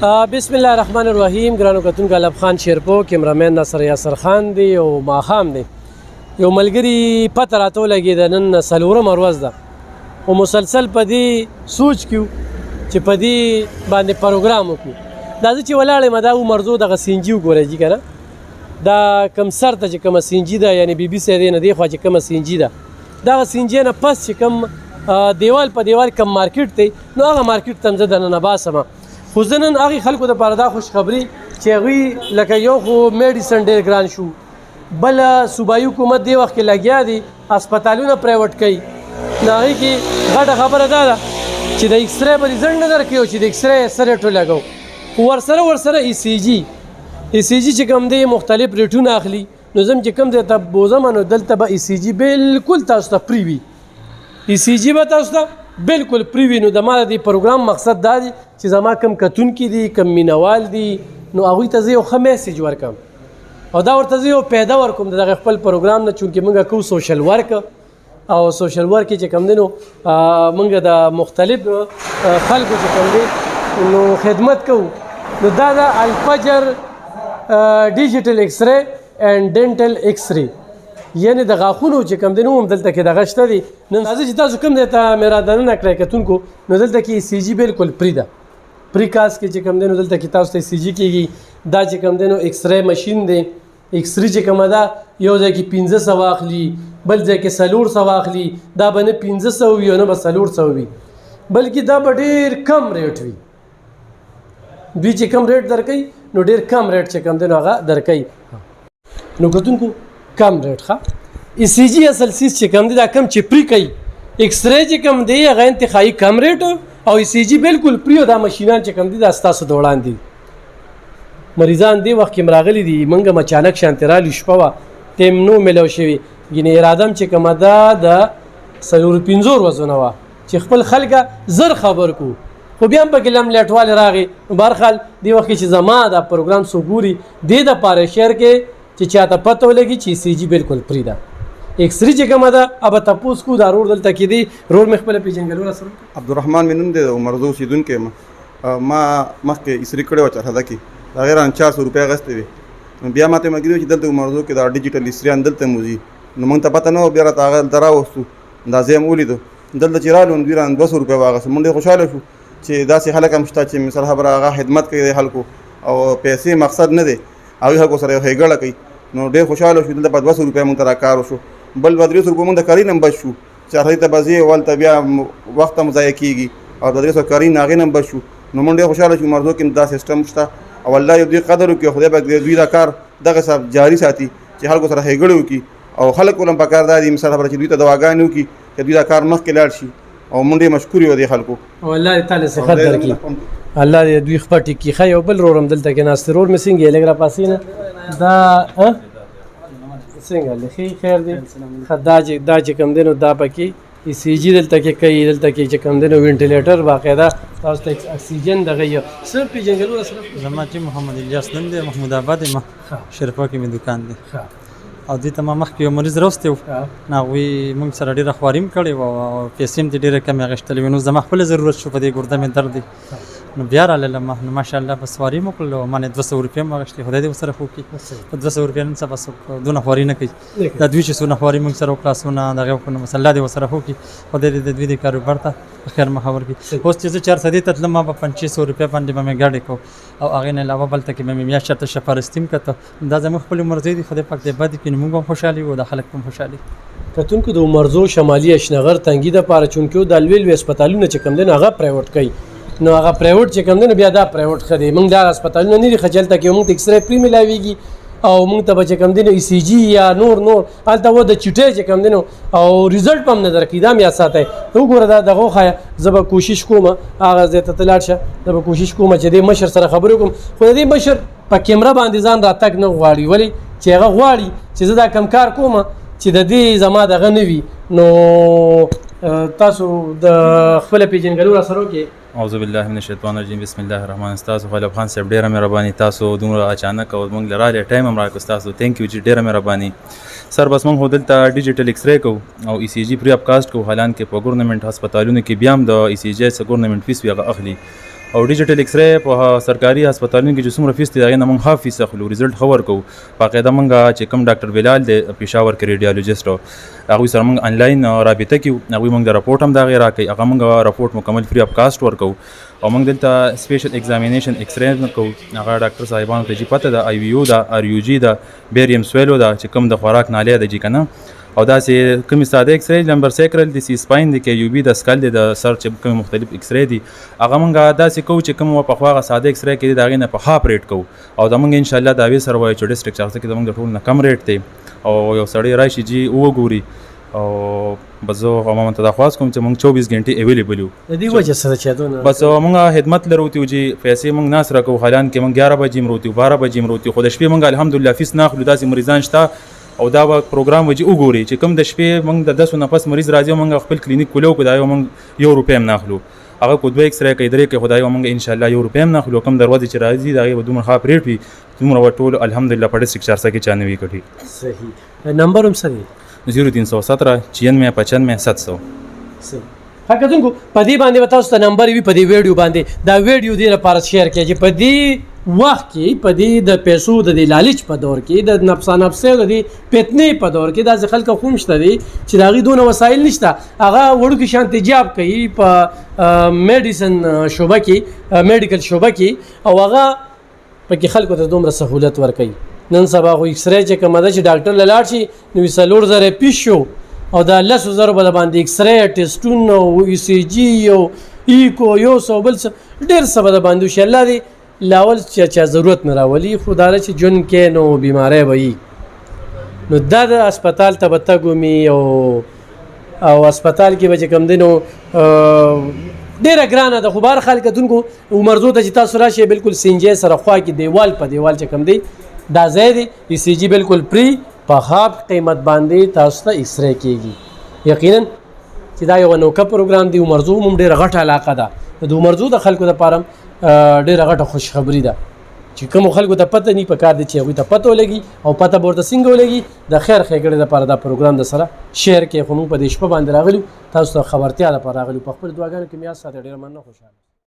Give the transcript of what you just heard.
بسم الله الرحمن الرحیم. ګرانو کتونکو الف خان شیرپو کیمرامین ناصر یاسر خان دی او ماښام دی. یو ملګري پته راته ولګېده نن څلورمه ورځ ده او مسلسل په دې سوچ کې چې په دې باندې پروګرام وکړو. دا زه چې ولاړ یم دا مرزو دغه سینجي وګورئ جي که نه دا کم سر ته چې کومه سینجي ده یعنې بي بي سي دی نه دې خوا چې کومه سینجي ده دغه سینجۍ نه پس چې کوم دیوال په دیوال کم مارکیټ دی نو هغه مارکیټ ته هم زه دننه باسم. خو زه نن هغې خلکو دپاره دا خوشخبري چې هغوی لکه یو خو میډیسن ډېر ګران شو، بله صوبایي حکومت دې وخت کې لګیا دی هسپتالونه پرایوټ کوي. نو هغې کې غټه خبره دا ده چې د ایکسرې به رزلټ نه درکوي او چې د ایکسرې سره ریټ ولګو. خو ورسره ای سی جي چې کوم دی مختلف ریټونه اخلي. نو زه چې کوم ځای ته بوځم نو دلته به ای سی جي بالکل تاسو ته فری وي. ای سی جي به تاسو ته بالکل فری وي. نو د ما د دې پروګرام مقصد دا دی چې زما کم کتونکي دي کم مینوال دي نو هغوی ته زه یو ښه میسیج ورکړم او دا ورته زه یو پیدا ورکوم د دغه خپل پروګرام نه. چونکې موږ کوو سوشل ورک او سوشل ورک کې چې کوم دی نو موږ د مختلف خلکو چې کوم دی نو خدمت کوو. نو دا د الفجر ډیجیټل ایکسرې اینډ ډینټل ایکسرې یعنې د غاښونو چې کوم دی نو هم دلته کې دغه شته دی. نن راځئ چې تاسو کوم دی ته مې را دننه کړئ کتونکو نو دلته کې ای سی جي بالکل فری ده. پری کاس کې چې کوم دی نو دلته کې تاسو ته ای سی جي کېږي. دا چې کوم دی نو ایکسرې مشین دی. ایکسرې چې کومه ده یو ځای کې 1500 اخلي بل ځای کې 400 اخلي. دا به نه 1500 وي او نه به 400 وي بلکې دا به ډېر کم ریټ وي. دوی چې کم ریټ درکوي نو ډېر کم ریټ چې کوم دی نو هغه درکوي. نو کتونکو کم ریټ ښه ای سی جي اصل سیز چې کم دی دا کم چې پری کوي. ایکسرې چې کم دی هغه انتخابي کم ریټ او ای سی جي بالکل پری او دا مشینان چې کم دي دا ستاسو د وړاندې مریضان دې وخت کې راغلي دي. موږ هم اچانک شانتې رالو شپه وه ټیم نو میلاو شوي ګینې اراده م چې کومه ده د 4-5 ورځو نه وه چې خپل خلکه زر خبر کړو. خو بیا هم پکې لم لیټوالی راغی. بهرحال دې وخت کې چې زما دا پروګرام څوک ګوري دې دپاره شیر کې چې چاته پته ولګي چې ای سی جي بالکل فری ده. ایکسرې چې کومه ده ابه تپوس کو دا رور دلته کې دی. رور مې خپله پېژنګلونه سره عبدالرحمن مې نوم دی د مرزو اوسېدونکی یم. ما مخکې ایسرې کړې وه چرحده کې د هغې رانه 400 روپۍ اخیستې وې. نو بیا ما ته یې ملګري وو چې دلته مرزو کې دا ډیجیټل ایسریان دلته هم وځي. نو موږ ته پته نه وه. بیا راته هغه دلته راوستو دا ځای هم ولیدو. دلته چې رالو نو دوی رانه 200 روپۍ واخیستو. موږ ډېر خوشحاله شو چې داسې خلک هم شته چې مثال خبره هغه خدمت کوي د خلکو او پیسې مقصد نه دی هغوی خلکو سره یو ښېګړه کوي. نو ډېر خوشحاله شو. دلته په 200 روپۍ موږ ته را کار وشو. بل به 300 روپۍ موږ د کاري نه هم بچ شو چې هغې ته به ځې ولته بیا وخت هم ضایع کېږي او د 300 کاري نه هغې نه هم بچ شو. نو موږ ډېر خوشحاله شو مرزو کې دا سیسټم شته او الله یو دوی قدر وکړي. خدای به دوی دا کار دغه صاحب جاري ساتي چې خلکو سره ښېګړې وکړي او خلکو هم پکار دا دي مثال خبره چې دوی ته دواګانې وکړي چې دوی دا کار مخکې لاړ شي او موږ ډېر مشکور یو دې خلکو او الله دې تعالی صحت درکړي. الله دې دوی خپل ټیکي ښه یو بل رور هم دلته کې ناست رور مې څنګه یې لږ را پاسې نه دا څنګه لخي خیر دی. دا چې کوم دی نو دا پکې ای سی جي دلته کې کوي. دلته کې چې کوم دی نو وینټیلیټر باقاعده تاسو ته اکسیجن دغه یو څه پېژنګلونه سره زما چې محمد الیاس نوم دی محمود آباد یم شرپا کې مې دکان دی او دې ته ما مخکې یو مریض راوستی و نو هغوی موږ سره ډېره خواري هم کړې وه او پیسې هم دې ډېرې کمې اخیستلې وې. نو زما خپله ضرورت شو په دې ګرده مې درد دی نو بیا راللم. نو ماشاءالله په سواري مې وکړل او ما نه 200 روپۍ هم واخیستې. خدای دې ورسره ښه وکړي. په 200 روپۍ نن سبا څوک دونه خواري نه کوي. دا دوی چې څونه خواري موږ سره وکړه څونه دغه وکړو نو الله دې ورسره ښه وکړي. خدای دې د دوی د کاروبار ته خیر مخه ورکړي. اوس چې زه 400 ته تلم ما به 500 روپۍ باندې به مې ګاډې کوو او هغې نه علاوه بلته کې به مې میاشت چېرته شفارستي هم کته. دا زموږ خپلې مرضۍ دي. خدای پاک دې بد کړي. نو موږ هم خوشحالي وو دا خلک هم خوشحالي. کتونکو د مرزو شمالي اشنغر تنګي دپاره چونکې دا لوی لوی هسپتالونه چې کوم دی نو هغه پرایوټ کوي. نو هغه پرایوټ چې کوم دی نو بیا دا پرایوټ ښه دی. موږ دا هسپتالونه نه دي ښه چې هلته کې موږ ته ایکسرې فری میلاویږي او موږ ته به چې کوم دی نو ای سی جي یا نور هلته و د چټۍ چې کوم دی نو او ریزلټ به هم نه درکوي. دا هم یاد ساتئ. وګوره دا دغه وښایه. زه به کوشش کوم هغه ځای ته ته لاړ شه. زه به کوشش کوم چې دې مشر سره خبرې وکړم. خو د دې مشر په کیمره باندې ځان راتګ نه غواړي. ولې چې هغه غواړي چې زه دا کم کار کوم چې د دې زما دغه نه وي. نو تاسو د خپله پېژنګلو را سره وکړئ. اعوذ بالله من الشیطان الرجیم. بسم الله الرحمن الرحیم. تاسو خو الف خان صاحب ډېره مهرباني. تاسو دومره اچانک او موږ له راغلې ټایم هم راکړو. تاسو تھینک یو چې ډېره مهرباني سر. بس موږ دلته ډیجیټل ایکسرې کوو او ای سی جي فری اف کاسټ کوو. حالانکه په ګورنمنټ هسپتالونو کې بیا هم د ای سی جي څخه ګورنمنټ فیس وي هغه اخلي او ډیجیټل ایکس ری په سرکاري هسپتالونو کې چې څومره فیس دی د هغې نه موږ 1/2 فیس اخلو ریزلټ ښه ورکوو باقاعده موږ چې کوم ډاکټر بلال دی پېښور کې ریډیالوجسټ هغوی سره موږ آنلاین رابطه کوو هغوی موږ د رپورټ هم د هغې راکوي هغه موږ رپورټ مکمل فری اف کاسټ ورکوو او موږ دلته سپیشل ایگزامینیشن ایکس ری نه کوو هغه ډاکټر صاحبانو ته چې پته ده آی وي یو ده آر یو جي ده بیریم سویلو ده چې کوم د خوراک نالی ده چې که نه او داسې کومې ساده ایکس ری لمبر سیکرل د سی سپاین دی کې یو بي د سکل دی د سر چې کومې مختلف ایکس ری دي هغه موږ داسې کوو چې کوم پخوا هغه ساده ایکس ری کې دي د هغې نه په هاف ریټ کوو او د موږ انشاءالله د هغې سره وایو چې ډسټرکټ چارسه کې د موږ د ټول نه کم ریټ دی او یو سړی راشي جي وګوري او بس زه عموما ته دا خواست کوم چې موږ 24 غنټې اویلیبل یو د دې وجه سره چې دونه بس موږ خدمت لرو ته چې پیسې موږ ناس راکو حالان کې موږ 11 بجې مرو 12 بجې مرو خو د شپې موږ الحمدلله فیس نه اخلو داسې مریضان شته او دا پروګرام وجه وګوري چې کوم د شپې موږ د 10 نه پس مریض راځي موږ خپل کلینیک کولو کو دا یو موږ ₹1 هم نه اخلو هغه کو 2 ایکس ری کوي درې کې خدای موږ ان شاء الله ₹1 هم نه اخلو کوم دروازه چې راځي دا به دومره خاپ ریټ وي دومره ټول الحمدلله په ډسټرکټ چارسه کې 94 کټي صحیح نمبر هم سره 0317 96 95 700 صحیح حقیقتونکو په دې باندې به تاسو ته نمبر وي په دې ویډیو باندې دا ویډیو دې لپاره شیر کړئ چې په دې وخت کې په دې د پیسو د لالچ په دور کې د نفسا نفسه د پیتنې په دور کې داسې خلک خوم شته دي چې د هغې دونه وسایل نشته هغه وړوکي شانتې جاب کوي په میډیسن شعبه کې میډیکل شعبه کې او هغه پکې خلکو ته دومره سهولت ورکوي نن سبا خو ایکس ری چې کومه ده چې ډاکټر له لاړ شي نو 40,000 پیس شو او دا 10,000 به باندې ایکس ری ټیسټونه او ای سی جی او ایکو یو څه بل څه ډېر څه به باندې وشي الله دې لاول چې ضرورت نه راولي خو دا چې ژوند کې نو بیماری به وي نو دا د هسپتال ته به تګومي او هسپتال کې به چې کوم دی نو ډېره ګرانه ده خو بهر خلک کتونکو عمرزو ته چې تاسو راشئ بالکل سینجې سره خوا کې دیوال په دیوال چې کوم دی دا ځای دی ای سی جي بالکل پری په هاف قیمت باندې تاسو ته ایکس ری کېږي یقینا چې دا یو نوکه پروګرام دی عمرزو هم ډېره غټه علاقه ده د عمرزو د خلکو دپاره ډېره غټه خوشخبري ده چې کومو خلکو ته پته نه پکار دي چې هغوی ته پته ولګي او پته به ورته څنګه ولګي د خیر ښېګړې دپاره دا پروګرام د سره شیر کړئ خو موږ په دې شپه باندې راغلو تاسو ته خبرتیا دپاره راغلو په خپلو دعاګانو کې مې یاد ساتئ ډېره مننه خوشحاله